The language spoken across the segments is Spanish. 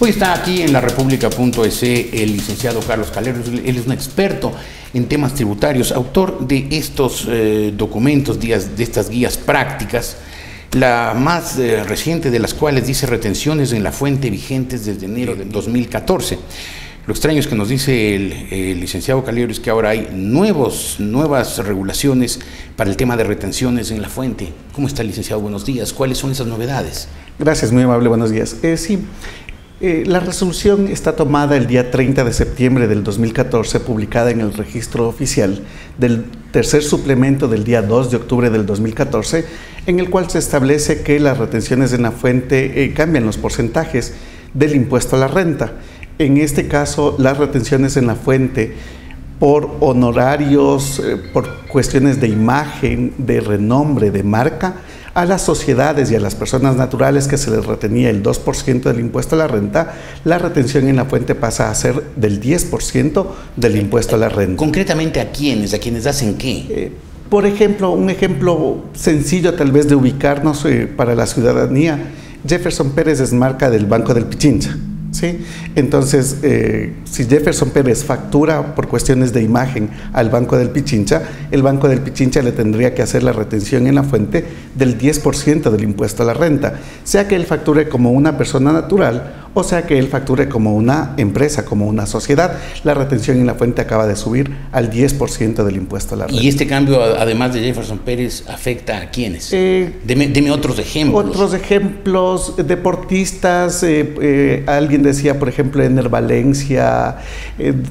Hoy está aquí en la República.es el licenciado Carlos Calero. Él es un experto en temas tributarios, autor de estos documentos, de estas guías prácticas, la más reciente de las cuales dice retenciones en la fuente vigentes desde enero de 2014. Lo extraño es que nos dice el licenciado Calero es que ahora hay nuevas regulaciones para el tema de retenciones en la fuente. ¿Cómo está, licenciado? Buenos días. ¿Cuáles son esas novedades? Gracias, muy amable, buenos días. La resolución está tomada el día 30 de septiembre del 2014, publicada en el registro oficial del tercer suplemento del día 2 de octubre del 2014, en el cual se establece que las retenciones en la fuente cambian los porcentajes del impuesto a la renta. En este caso, las retenciones en la fuente por honorarios, por cuestiones de imagen, de renombre, de marca, a las sociedades y a las personas naturales que se les retenía el 2% del impuesto a la renta, la retención en la fuente pasa a ser del 10% del impuesto a la renta. ¿Concretamente a quiénes? ¿A quiénes hacen qué? Por ejemplo, un ejemplo sencillo tal vez de ubicarnos para la ciudadanía, Jefferson Pérez es marca del Banco del Pichincha. ¿Sí? Entonces, si Jefferson Pérez factura por cuestiones de imagen al Banco del Pichincha, el Banco del Pichincha le tendría que hacer la retención en la fuente del 10% del impuesto a la renta, sea que él facture como una persona natural o sea que él facture como una empresa, como una sociedad. La retención en la fuente acaba de subir al 10% del impuesto a la renta. ¿Y este cambio, además de Jefferson Pérez, afecta a quiénes? Deme otros ejemplos. Otros ejemplos, deportistas, alguien decía, por ejemplo, Ener Valencia,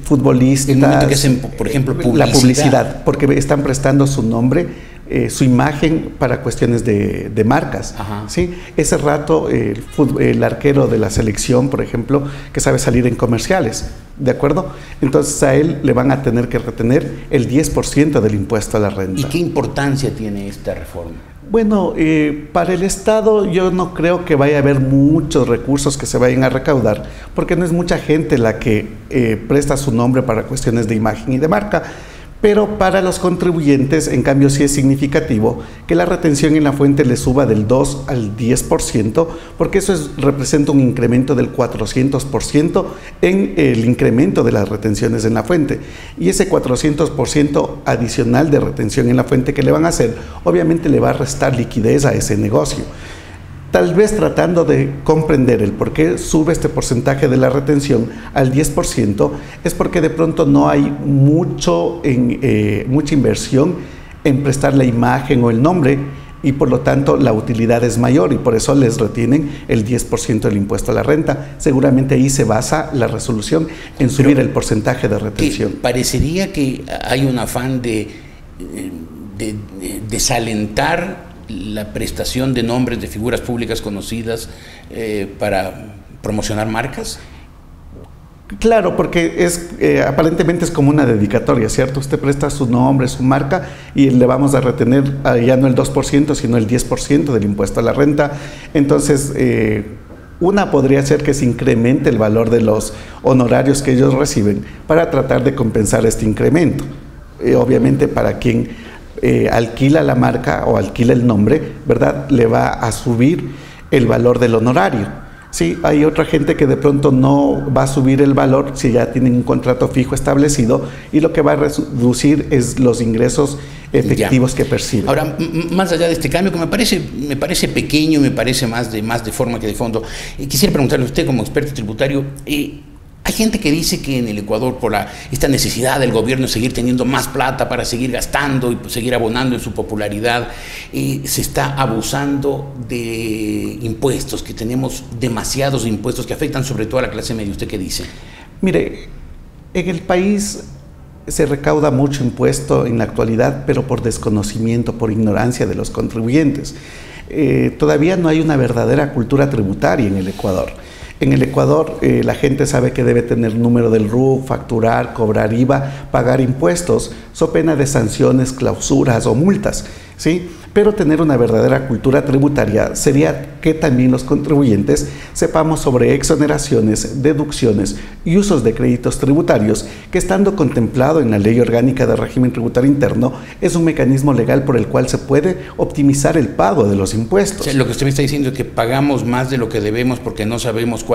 futbolistas. El momento que hacen, por ejemplo, publicidad. La publicidad, porque están prestando su nombre, su imagen para cuestiones de marcas. ¿Sí? Ese rato el arquero de la selección, por ejemplo, que sabe salir en comerciales, ¿de acuerdo? Entonces a él le van a tener que retener el 10% del impuesto a la renta. ¿Y qué importancia tiene esta reforma? Bueno, para el Estado yo no creo que vaya a haber muchos recursos que se vayan a recaudar, porque no es mucha gente la que presta su nombre para cuestiones de imagen y de marca. Pero para los contribuyentes, en cambio, sí es significativo que la retención en la fuente le suba del 2 al 10%, porque eso representa un incremento del 400% en el incremento de las retenciones en la fuente. Y ese 400% adicional de retención en la fuente que le van a hacer, obviamente le va a restar liquidez a ese negocio. Tal vez tratando de comprender el por qué sube este porcentaje de la retención al 10%, es porque de pronto no hay mucha inversión en prestar la imagen o el nombre y por lo tanto la utilidad es mayor y por eso les retienen el 10% del impuesto a la renta. Seguramente ahí se basa la resolución en subir el porcentaje de retención. Parecería que hay un afán de desalentar la prestación de nombres de figuras públicas conocidas para promocionar marcas. Claro, porque aparentemente es como una dedicatoria, ¿cierto? Usted presta su nombre, su marca y le vamos a retener ya no el 2%, sino el 10% del impuesto a la renta. Entonces, una podría ser que se incremente el valor de los honorarios que ellos reciben para tratar de compensar este incremento. Obviamente para quien alquila la marca o alquila el nombre, ¿verdad? Le va a subir el valor del honorario. Sí, hay otra gente que de pronto no va a subir el valor si ya tienen un contrato fijo establecido y lo que va a reducir es los ingresos efectivos que perciben. Ahora, más allá de este cambio que me parece pequeño, me parece más de forma que de fondo, quisiera preguntarle a usted como experto tributario, hay gente que dice que en el Ecuador, por esta necesidad del gobierno de seguir teniendo más plata para seguir gastando y seguir abonando en su popularidad, se está abusando de impuestos, que tenemos demasiados impuestos que afectan sobre todo a la clase media. ¿Usted qué dice? Mire, en el país se recauda mucho impuesto en la actualidad, pero por desconocimiento, por ignorancia de los contribuyentes. Todavía no hay una verdadera cultura tributaria en el Ecuador. En el Ecuador la gente sabe que debe tener número del RUC, facturar, cobrar IVA, pagar impuestos, so pena de sanciones, clausuras o multas. ¿sí? Pero tener una verdadera cultura tributaria sería que también los contribuyentes sepamos sobre exoneraciones, deducciones y usos de créditos tributarios que, estando contemplado en la Ley Orgánica de Régimen Tributario Interno, es un mecanismo legal por el cual se puede optimizar el pago de los impuestos. O sea, lo que usted me está diciendo es que pagamos más de lo que debemos porque no sabemos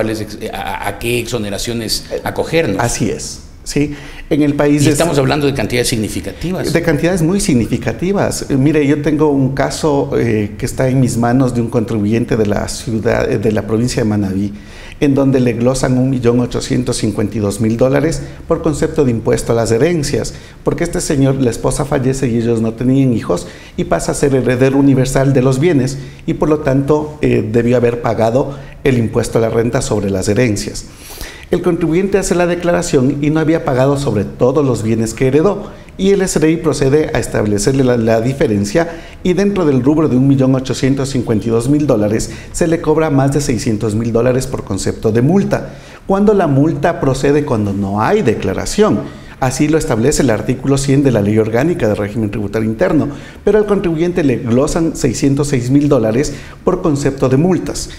a qué exoneraciones acogernos. Así es. Sí, en el país... Y estamos hablando de cantidades significativas. De cantidades muy significativas. Mire, yo tengo un caso que está en mis manos de un contribuyente de la ciudad, de la provincia de Manabí, en donde le glosan $1.852.000 por concepto de impuesto a las herencias, porque este señor, la esposa fallece y ellos no tenían hijos y pasa a ser heredero universal de los bienes y por lo tanto debió haber pagado el impuesto a la renta sobre las herencias. El contribuyente hace la declaración y no había pagado sobre todos los bienes que heredó, y el SRI procede a establecerle la diferencia, y dentro del rubro de $1.852.000 se le cobra más de $600.000 por concepto de multa, cuando la multa procede cuando no hay declaración. Así lo establece el artículo 100 de la Ley Orgánica de Régimen Tributario Interno, pero al contribuyente le glosan $606.000 por concepto de multas.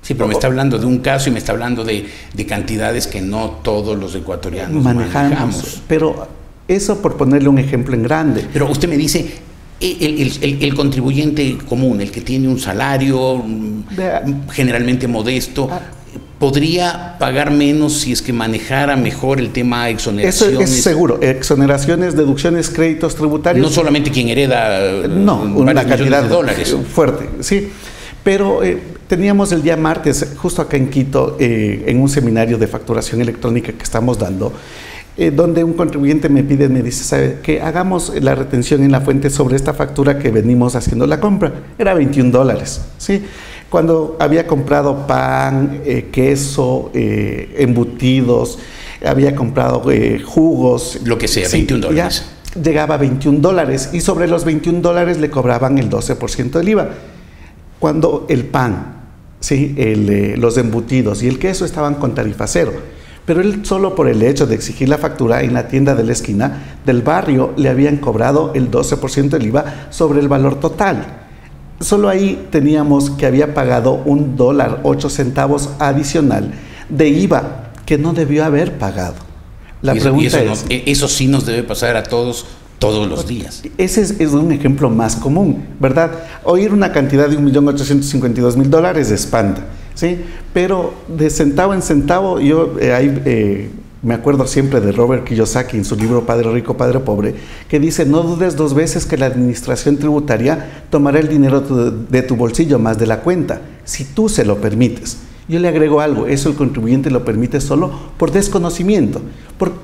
Sí, pero me está hablando de un caso y me está hablando de cantidades que no todos los ecuatorianos manejamos. Pero eso por ponerle un ejemplo en grande. Pero usted me dice, el contribuyente común, el que tiene un salario generalmente modesto, ¿podría pagar menos si es que manejara mejor el tema de exoneraciones? Eso es seguro. Exoneraciones, deducciones, créditos tributarios. No solamente quien hereda una cantidad de dólares. Fuerte, sí. Pero teníamos el día martes, justo acá en Quito, en un seminario de facturación electrónica que estamos dando, donde un contribuyente me dice, ¿sabe qué? Hagamos la retención en la fuente sobre esta factura que venimos haciendo la compra. Era $21, ¿sí? Cuando había comprado pan, queso, embutidos, había comprado jugos. Lo que sea, sí, $21. Ya llegaba a $21 y sobre los $21 le cobraban el 12% del IVA. Cuando el pan, ¿sí? Los embutidos y el queso estaban con tarifa cero, pero él solo por el hecho de exigir la factura en la tienda de la esquina del barrio le habían cobrado el 12% del IVA sobre el valor total. Solo ahí teníamos que había pagado $1.08 adicional de IVA que no debió haber pagado. La pregunta es... Eso sí nos debe pasar a todos los días. Ese es un ejemplo más común, ¿verdad? Oír una cantidad de $1.852.000 espanta, ¿sí? Pero de centavo en centavo, yo me acuerdo siempre de Robert Kiyosaki en su libro Padre Rico, Padre Pobre, que dice: no dudes dos veces que la administración tributaria tomará el dinero de tu bolsillo más de la cuenta, si tú se lo permites. Yo le agrego algo: eso el contribuyente lo permite solo por desconocimiento.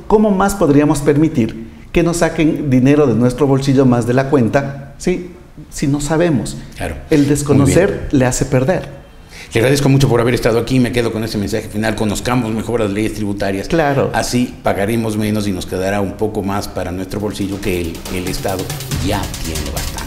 ¿Cómo más podríamos permitir que nos saquen dinero de nuestro bolsillo más de la cuenta, ¿sí? Si no sabemos? Claro. El desconocer le hace perder. Le agradezco mucho por haber estado aquí. Me quedo con este mensaje final: conozcamos mejor las leyes tributarias. Claro. Así pagaremos menos y nos quedará un poco más para nuestro bolsillo, que el Estado ya tiene bastante.